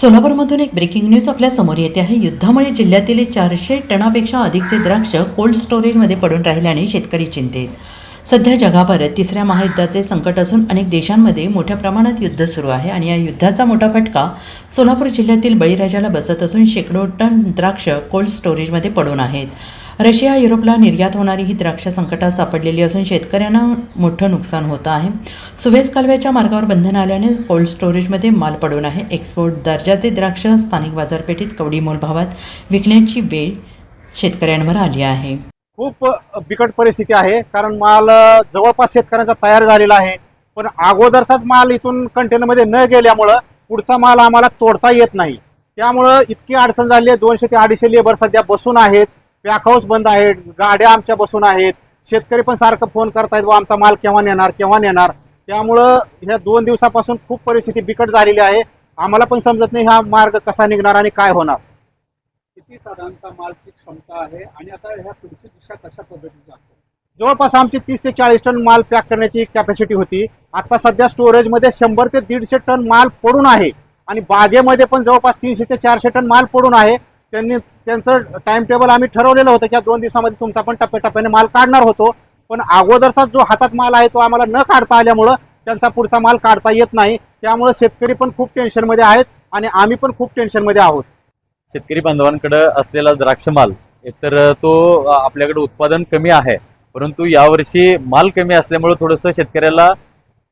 सोलापूरमधून एक breaking news आपल्या समोर येते आहे। युद्धामुळे जिल्ह्यातील 400 टनापेक्षा अधिकचे द्राक्ष कोल्ड स्टोरेजमध्ये पडून राहिल्याने शेतकरी चिंतेत। सध्या जगाभर तिसऱ्या महायुद्धाचे संकट असून अनेक देशांमध्ये मोठ्या प्रमाणात युद्ध सुरू आहे आणि या युद्धाचा मोठा फटका सोलापूर जिल्ह्यातील बळीराजाला बसत असून शेकडो टन द्राक्ष कोल्ड स्टोरेजमध्ये पडून आहेत। रशिया युरोपला निर्यात होणारी ही द्राक्ष संकटात सापडलेली असून शेतकऱ्यांना मोठं नुकसान होतं आहे। सुवेझ कालव्याच्या मार्गावर बंधन आल्याने कोल्ड स्टोरेजमध्ये माल पडून आहे। एक्सपोर्ट दर्जाचे द्राक्ष स्थानिक बाजारपेठेत कवडी मोल भावात विकण्याची वेळ शेतकऱ्यांवर आली आहे। खूप बिकट परिस्थिती आहे, कारण माल जवळपास शेतकऱ्यांचा तयार झालेला आहे, पण अगोदरचाच माल इथून कंटेनरमध्ये न गेल्यामुळं पुढचा माल आम्हाला तोडता येत नाही। त्यामुळं इतकी अडचण झाली आहे। 200 ते 250 लेबर सध्या बसून आहेत, पॅक हाऊस बंद आहेत, गाड्या आमच्या बसून आहेत। शेतकरी पण सारखं फोन करतायत, व आमचा माल केव्हा नेणार केव्हा नेणार। त्यामुळं ह्या 2 दिवसापासून खूप परिस्थिती बिकट झालेली आहे। आम्हाला पण समजत नाही हा मार्ग कसा निघणार आणि काय होणार। किती साधारणतः मालची क्षमता आहे आणि आता ह्या पुढची दिशा कशा पद्धतीची असेल? जवळपास आमची 30 ते 40 टन माल पॅक करण्याची कॅपॅसिटी होती। आता सध्या स्टोरेजमध्ये 100 ते 150 टन माल पडून आहे आणि बागेमध्ये पण जवळपास 300 ते 400 टन माल पडून आहे। त्यांचं टाइम टेबल आम्ही ठरवलेलं होतं की 2 दिवसामध्ये तुमचा पण टप्प्याटप्प्याने माल काढणार होतो, पण अगोदरचा जो हातात माल आहे तो आम्हाला न काढता आल्यामुळं त्यांचा पुढचा माल काढता येत नाही। त्यामुळे शेतकरी पण खूप टेन्शनमध्ये आहेत आणि आम्ही पण खूप टेन्शनमध्ये आहोत। शेतकरी बांधवांकडे असलेला द्राक्ष माल एकतर तो आपल्याकडे उत्पादन कमी आहे, परंतु यावर्षी माल कमी असल्यामुळे थोडंसं शेतकऱ्याला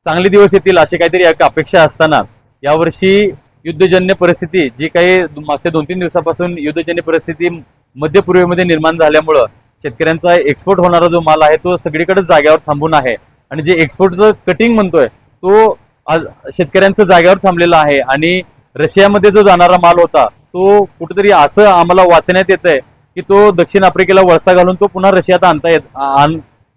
चांगले दिवस येतील अशी काहीतरी एक अपेक्षा असताना यावर्षी युद्धजन्य परिस्थिती जी काही मागच्या 2-3 दिवसापासून युद्धजन्य परिस्थिती मध्य पूर्वेमध्ये निर्माण झाल्यामुळं शेतकऱ्यांचा एक्सपोर्ट होणारा जो माल आहे तो सगळीकडे जाग्यावर थांबून आहे आणि जे एक्सपोर्टचं कटिंग म्हणतोय तो आज शेतकऱ्यांचं जाग्यावर थांबलेला आहे आणि रशियामध्ये जो जाणारा माल होता तो कुठेतरी असं आम्हाला वाचण्यात येत आहे की तो दक्षिण आफ्रिकेला वळसा घालून तो पुन्हा रशियात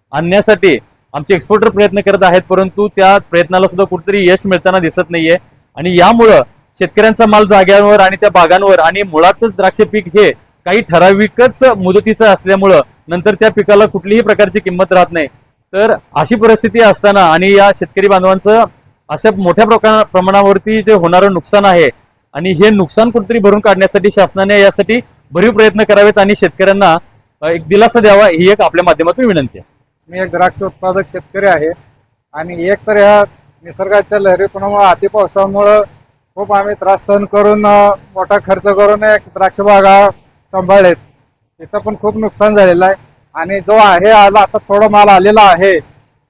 आणण्यासाठी आमचे एक्सपोर्टर प्रयत्न करत आहेत, परंतु त्या प्रयत्नाला सुद्धा कुठेतरी यश मिळताना दिसत नाहीये आणि यामुळं शेतकऱ्यांचा माल जाग्यावर आणि त्या बागांवर आणि मुळातच द्राक्ष पीक हे काही ठराविकच मुदतीचं असल्यामुळं नंतर त्या पिकाला कुठलीही प्रकारची किंमत राहत नाही। तर अशी परिस्थिती असताना आणि या शेतकरी बांधवांचं अशा मोठ्या प्रमाणावरती जे होणारं नुकसान आहे आणि हे नुकसान कुठेतरी भरून काढण्यासाठी शासनाने यासाठी भरीव प्रयत्न करावेत आणि शेतकऱ्यांना एक दिलासा द्यावा ही एक आपल्या माध्यमातून विनंती आहे। मी एक द्राक्ष उत्पादक शेतकरी आहे आणि एक तर ह्या निसर्गाच्या लहरीपणामुळे अति पावसामुळं खूप आम्ही त्रास सहन करून मोठा खर्च करून एक द्राक्ष बागा सांभाळलेत। तिथं पण खूप नुकसान झालेलं आहे आणि जो आहे आता थोडा माल आलेला आहे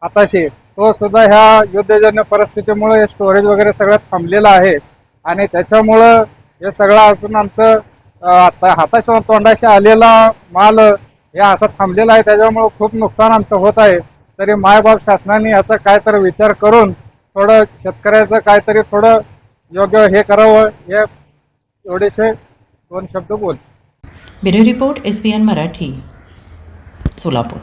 आताशी तो सुद्धा ह्या युद्धजन्य परिस्थितीमुळे स्टोरेज वगैरे सगळं थांबलेलं आहे आणि त्याच्यामुळं हे सगळं अजून आमचं हाताशी तोंडाशी आलेला माल हे असं थांबलेला आहे। त्याच्यामुळं खूप नुकसान आमचं होत आहे। तरी मायबाप शासनाने याचा काहीतरी विचार करून थोडं शेतकऱ्याचं काहीतरी थोडं योग्य हे करावं, हे एवढेसे 2 शब्द बोल। Bureau report SBN Marathi, Solapur.